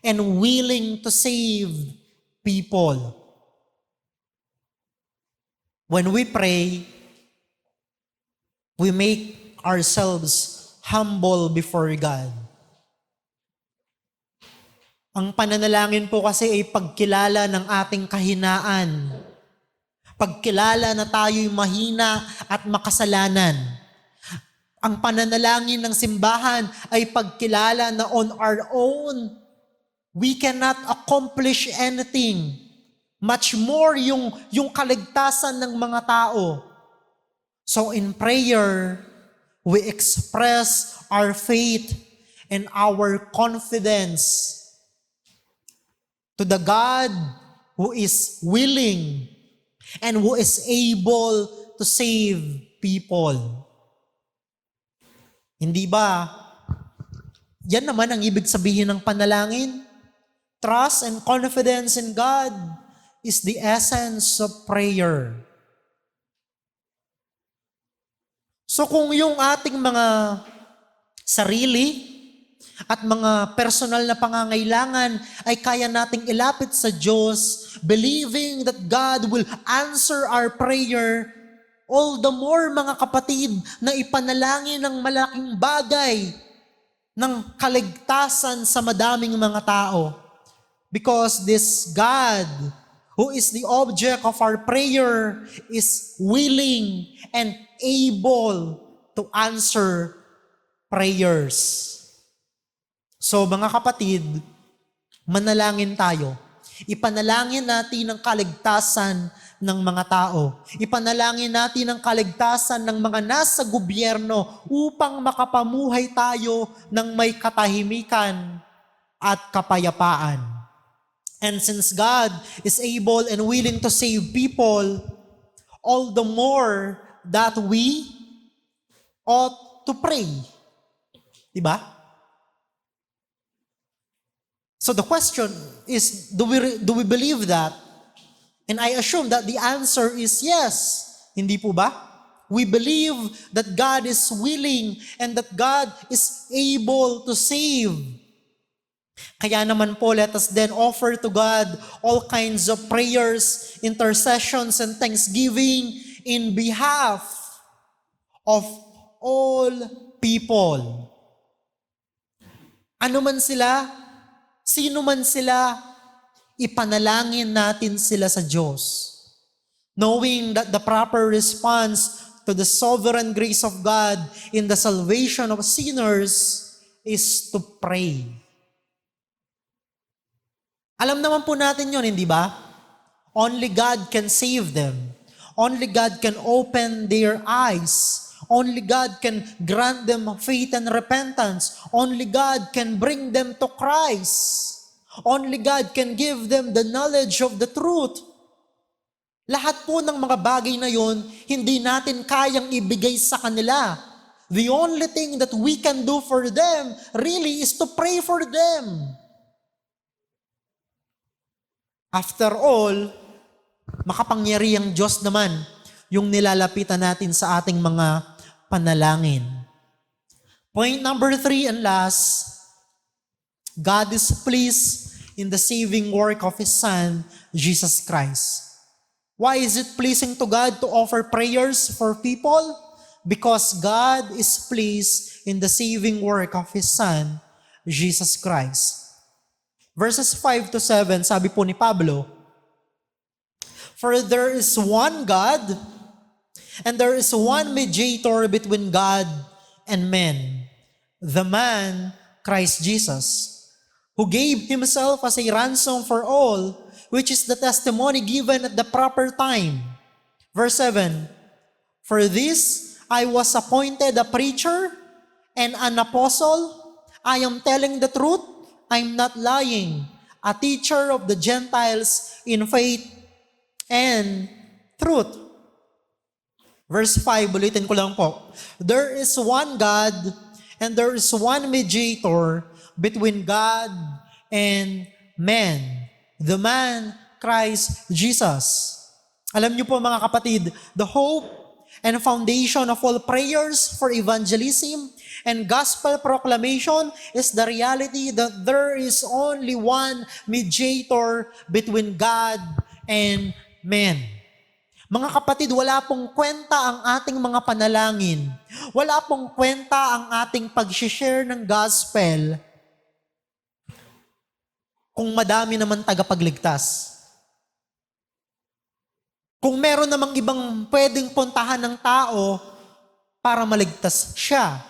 and willing to save people. When we pray, we make ourselves humble before God. Ang pananalangin po kasi ay pagkilala ng ating kahinaan. Pagkilala na tayo'y mahina at makasalanan. Ang pananalangin ng simbahan ay pagkilala na on our own, we cannot accomplish anything. Much more yung kaligtasan ng mga tao. So in prayer, we express our faith and our confidence to the God who is willing and who is able to save people. Hindi ba? Yan naman ang ibig sabihin ng panalangin. Trust and confidence in God is the essence of prayer. So kung yung ating mga sarili at mga personal na pangangailangan ay kaya nating ilapit sa Diyos, believing that God will answer our prayer, all the more mga kapatid na ipanalangin ng malaking bagay ng kaligtasan sa madaming mga tao. Because this God, who is the object of our prayer, is willing and able to answer prayers. So mga kapatid, manalangin tayo. Ipanalangin natin ang kaligtasan ng mga tao. Ipanalangin natin ang kaligtasan ng mga nasa gobyerno upang makapamuhay tayo ng may katahimikan at kapayapaan. And since God is able and willing to save people, all the more that we ought to pray. Diba? So the question is, do we believe that? And I assume that the answer is yes. Hindi po ba? We believe that God is willing and that God is able to save. Kaya naman po, let us then offer to God all kinds of prayers, intercessions, and thanksgiving in behalf of all people. Ano man sila, sino man sila, ipanalangin natin sila sa Diyos. Knowing that the proper response to the sovereign grace of God in the salvation of sinners is to pray. Alam naman po natin yun, hindi ba? Only God can save them. Only God can open their eyes. Only God can grant them faith and repentance. Only God can bring them to Christ. Only God can give them the knowledge of the truth. Lahat po ng mga bagay na yon, hindi natin kayang ibigay sa kanila. The only thing that we can do for them really is to pray for them. After all, makapangyarihang Diyos naman yung nilalapitan natin sa ating mga panalangin. Point number 3 and last, God is pleased in the saving work of His Son, Jesus Christ. Why is it pleasing to God to offer prayers for people? Because God is pleased in the saving work of His Son, Jesus Christ. Verses 5 to 7, sabi po ni Pablo, "For there is one God, and there is one mediator between God and men, the man, Christ Jesus, who gave Himself as a ransom for all, which is the testimony given at the proper time." Verse 7, "For this I was appointed a preacher and an apostle. I am telling the truth, I am not lying, a teacher of the Gentiles in faith and truth." Verse 5, ulitin ko lang po. "There is one God and there is one mediator between God and men, the man, Christ Jesus." Alam niyo po mga kapatid, the hope and foundation of all prayers for evangelism and gospel proclamation is the reality that there is only one mediator between God and men. Mga kapatid, wala pong kwenta ang ating mga panalangin. Wala pong kwenta ang ating pag-share ng gospel kung madami naman tagapagligtas. Kung meron namang ibang pwedeng puntahan ng tao para maligtas siya.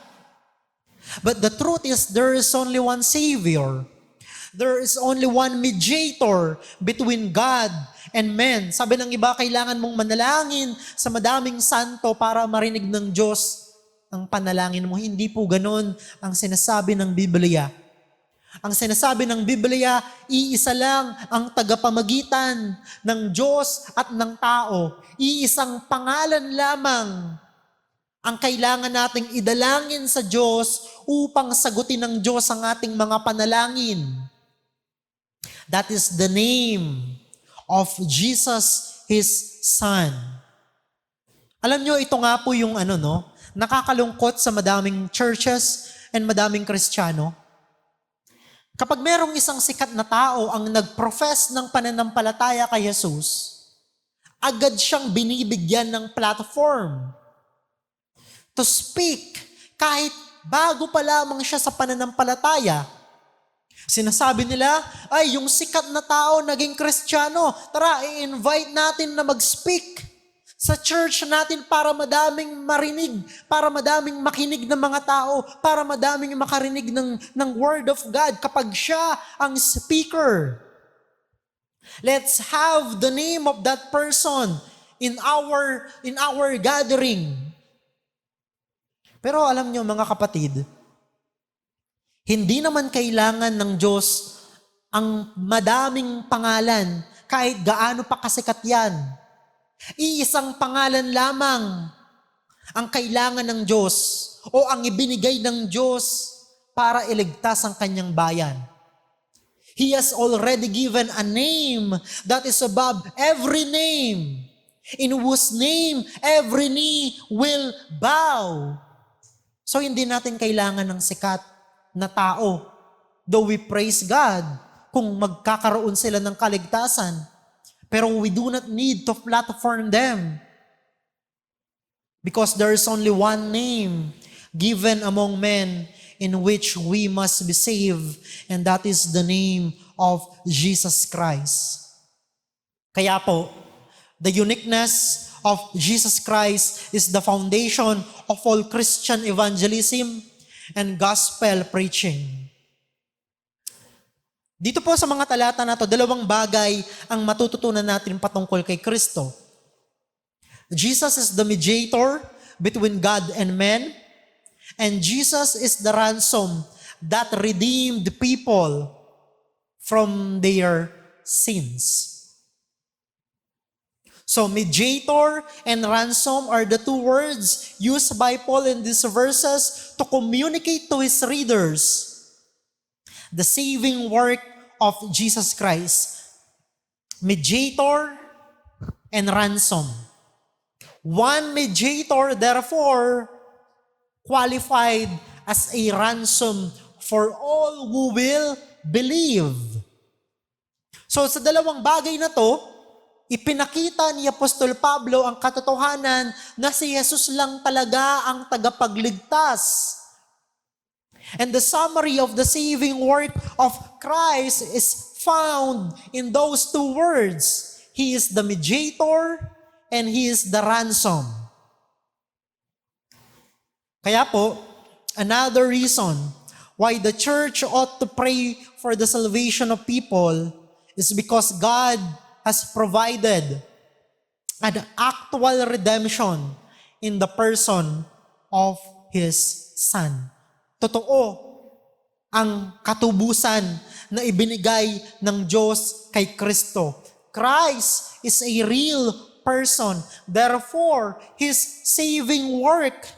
But the truth is, there is only one Savior. There is only one mediator between God and men. Sabi ng iba, kailangan mong manalangin sa madaming santo para marinig ng Diyos ang panalangin mo. Hindi po ganun ang sinasabi ng Biblia. Ang sinasabi ng Biblia, iisa lang ang tagapamagitan ng Diyos at ng tao. Iisang pangalan lamang ang kailangan nating idalangin sa Diyos upang sagutin ng Diyos ang ating mga panalangin. That is the name of Jesus, His Son. Alam nyo, ito nga po yung nakakalungkot sa madaming churches and madaming Kristiyano. Kapag merong isang sikat na tao ang nag-profess ng pananampalataya kay Jesus, agad siyang binibigyan ng platform to speak kahit bago pa lamang siya sa pananampalataya. Sinasabi nila, ay, yung sikat na tao naging Kristiyano, tara, i-invite natin na mag-speak sa church natin para madaming marinig, para madaming makinig ng mga tao, para madaming makarinig ng Word of God kapag siya ang speaker. Let's have the name of that person in our gathering. Pero alam nyo mga kapatid, hindi naman kailangan ng Diyos ang madaming pangalan kahit gaano pa kasikat yan. Iisang pangalan lamang ang kailangan ng Diyos o ang ibinigay ng Diyos para iligtas ang kanyang bayan. He has already given a name that is above every name, in whose name every knee will bow. So hindi natin kailangan ng sikat na tao. Though we praise God kung magkakaroon sila ng kaligtasan, pero we do not need to platform them because there is only one name given among men in which we must be saved, and that is the name of Jesus Christ. Kaya po, the uniqueness of Jesus Christ is the foundation of all Christian evangelism and gospel preaching. Dito po sa mga talata na to, dalawang bagay ang matututunan natin patungkol kay Kristo. Jesus is the mediator between God and men, and Jesus is the ransom that redeemed people from their sins. So mediator and ransom are the two words used by Paul in these verses to communicate to his readers the saving work of Jesus Christ. Mediator and ransom. One mediator, therefore, qualified as a ransom for all who will believe. So sa dalawang bagay na to, ipinakita ni Apostol Pablo ang katotohanan na si Jesus lang talaga ang tagapagligtas. And the summary of the saving work of Christ is found in those two words. He is the mediator and He is the ransom. Kaya po, another reason why the church ought to pray for the salvation of people is because God has provided an actual redemption in the person of His Son. Totoo ang katubusan na ibinigay ng Diyos kay Kristo. Christ is a real person. Therefore, His saving work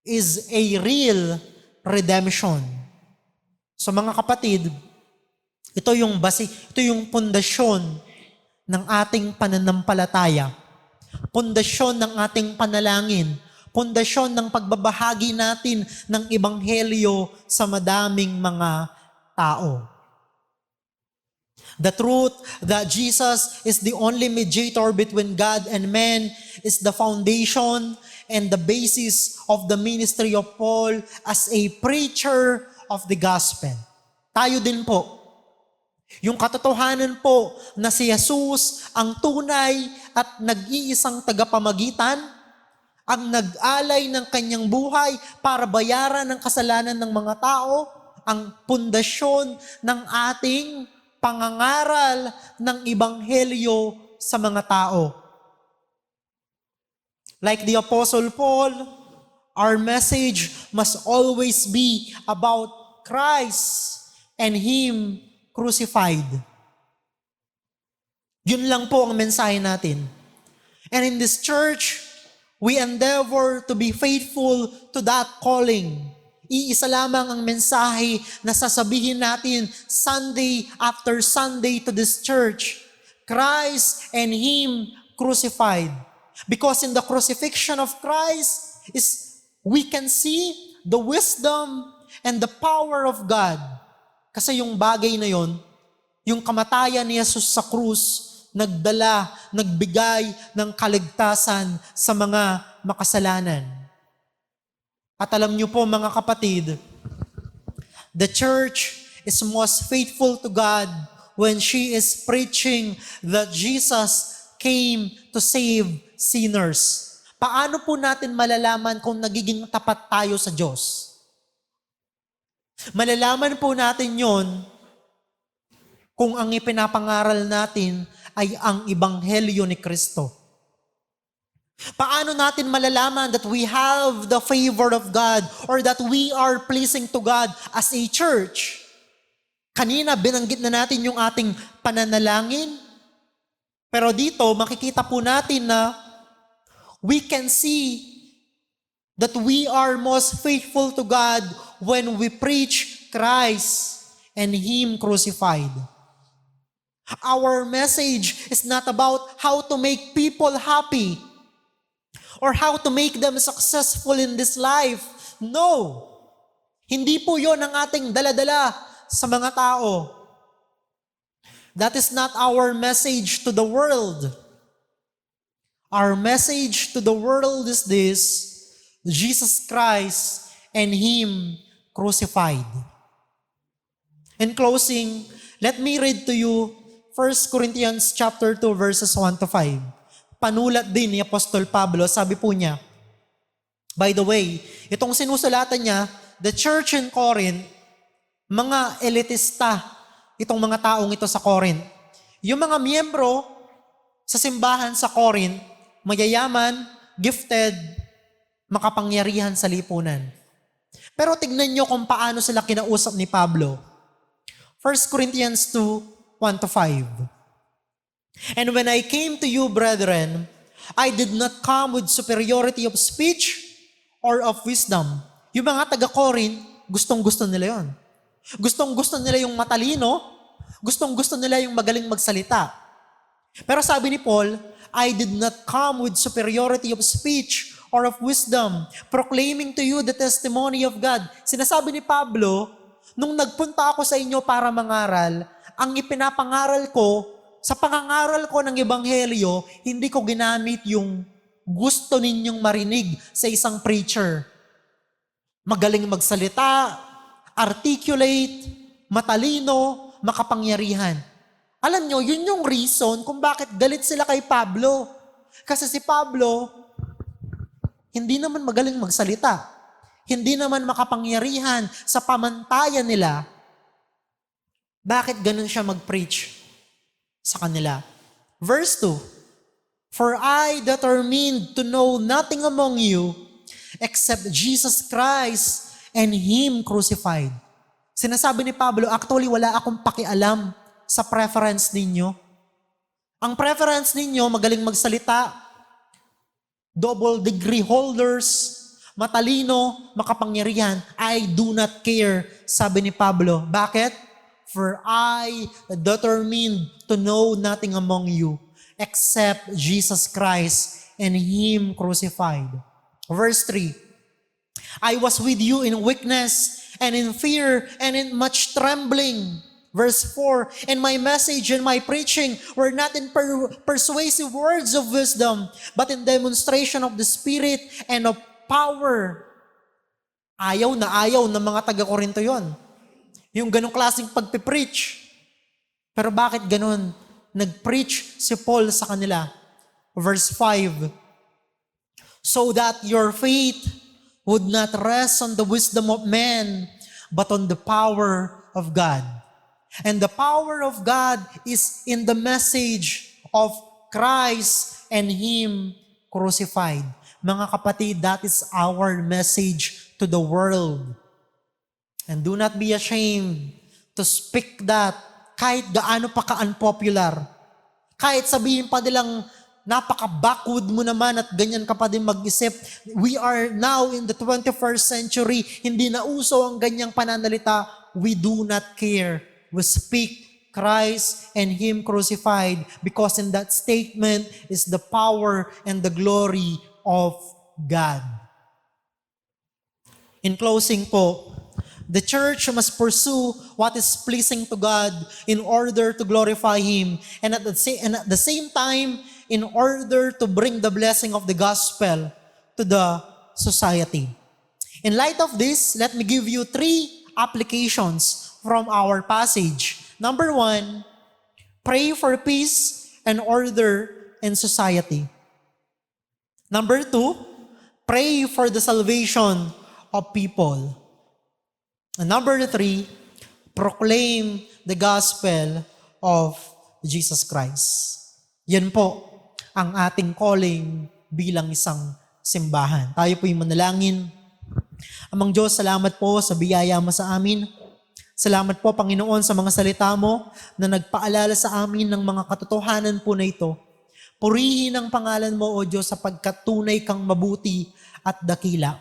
is a real redemption. So mga kapatid, ito yung pundasyon ng ating pananampalataya. Pundasyon ng ating panalangin. Pundasyon ng pagbabahagi natin ng ebanghelyo sa madaming mga tao. The truth that Jesus is the only mediator between God and man is the foundation and the basis of the ministry of Paul as a preacher of the gospel. Tayo din po, yung katotohanan po na si Jesus ang tunay at nag-iisang tagapamagitan, ang nag-alay ng kanyang buhay para bayaran ng kasalanan ng mga tao, ang pundasyon ng ating pangangaral ng ebanghelyo sa mga tao. Like the Apostle Paul, our message must always be about Christ and Him crucified. Yun lang po ang mensahe natin. And in this church, we endeavor to be faithful to that calling. Iisa lamang ang mensahe na sasabihin natin Sunday after Sunday to this church. Christ and Him crucified. Because in the crucifixion of Christ we can see the wisdom and the power of God. Kasi yung bagay na yon, yung kamatayan ni Jesus sa krus, nagbigay ng kaligtasan sa mga makasalanan. At alam niyo po mga kapatid, the church is most faithful to God when she is preaching that Jesus came to save sinners. Paano po natin malalaman kung nagiging tapat tayo sa Diyos? Malalaman po natin yon kung ang ipinapangaral natin ay ang ebanghelyo ni Kristo. Paano natin malalaman that we have the favor of God or that we are pleasing to God as a church? Kanina, binanggit na natin yung ating pananalangin. Pero dito, makikita po natin na we can see that we are most faithful to God when we preach Christ and Him crucified. Our message is not about how to make people happy or how to make them successful in this life. No. Hindi po yon ang ating daladala sa mga tao. That is not our message to the world. Our message to the world is this: Jesus Christ and Him crucified. In closing, let me read to you 1 Corinthians chapter 2 verses 1 to 5. Panulat din ni Apostol Pablo, sabi po niya, by the way, itong sinusulatan niya, the church in Corinth, mga elitista, itong mga taong ito sa Corinth. Yung mga miyembro sa simbahan sa Corinth, mayayaman, gifted, makapangyarihan sa lipunan. Pero tignan nyo kung paano sila kinausap ni Pablo. 1 Corinthians 2, 1 to 5. And when I came to you, brethren, I did not come with superiority of speech or of wisdom. Yung mga taga-Corinth, gustong-gusto nila yon. Gustong-gusto nila yung matalino, gustong-gusto nila yung magaling magsalita. Pero sabi ni Paul, I did not come with superiority of speech or of wisdom, proclaiming to you the testimony of God. Sinasabi ni Pablo, nung nagpunta ako sa inyo para mangaral, ang ipinapangaral ko, sa pangangaral ko ng Ebanghelyo, hindi ko ginamit yung gusto ninyong marinig sa isang preacher. Magaling magsalita, articulate, matalino, makapangyarihan. Alam nyo, yun yung reason kung bakit galit sila kay Pablo. Kasi si Pablo, hindi naman magaling magsalita. Hindi naman makapangyarihan sa pamantayan nila. Bakit ganun siya mag-preach sa kanila? Verse 2, "For I determined to know nothing among you except Jesus Christ and Him crucified." Sinasabi ni Pablo, actually wala akong pakialam sa preference ninyo. Ang preference ninyo, magaling magsalita, double degree holders, matalino, makapangyarihan. I do not care, sabi ni Pablo. Bakit? "For I determined to know nothing among you except Jesus Christ and Him crucified." Verse 3, "I was with you in weakness and in fear and in much trembling." Verse 4, "And my message and my preaching were not in persuasive words of wisdom, but in demonstration of the Spirit and of power." Ayaw ng mga taga-Korinto yon. Yung ganong klaseng pagpipreach. Pero bakit ganon? Nag-preach si Paul sa kanila. Verse 5, "So that your faith would not rest on the wisdom of men, but on the power of God. And the power of God is in the message of Christ and Him crucified." Mga kapatid, that is our message to the world. And do not be ashamed to speak that kahit gaano pa ka-unpopular. Kahit sabihin pa nilang napaka-backward mo naman at ganyan ka pa din mag-isip. We are now in the 21st century. Hindi na uso ang ganyang pananalita. We do not care. We speak Christ and Him crucified because in that statement is the power and the glory of God. In closing po, the church must pursue what is pleasing to God in order to glorify Him, and at the same time, in order to bring the blessing of the gospel to the society. In light of this, let me give you 3 applications from our passage. Number 1, pray for peace and order in society. Number 2, pray for the salvation of people. And number 3, proclaim the gospel of Jesus Christ. Yan po ang ating calling bilang isang simbahan. Tayo po'y manalangin. Amang Diyos, salamat po sa biyaya mo sa amin. Salamat po, Panginoon, sa mga salita mo na nagpaalala sa amin ng mga katotohanan po na ito. Purihin ang pangalan mo, O Diyos, sapagkat tunay kang mabuti at dakila.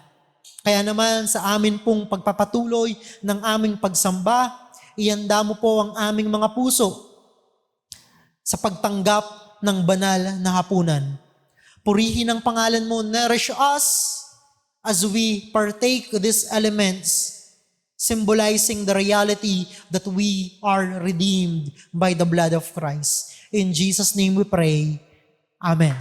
Kaya naman sa amin pong pagpapatuloy ng aming pagsamba, ihanda mo po ang aming mga puso sa pagtanggap ng banal na hapunan. Purihin ang pangalan mo, nourish us as we partake these elements, symbolizing the reality that we are redeemed by the blood of Christ. In Jesus' name we pray. Amen.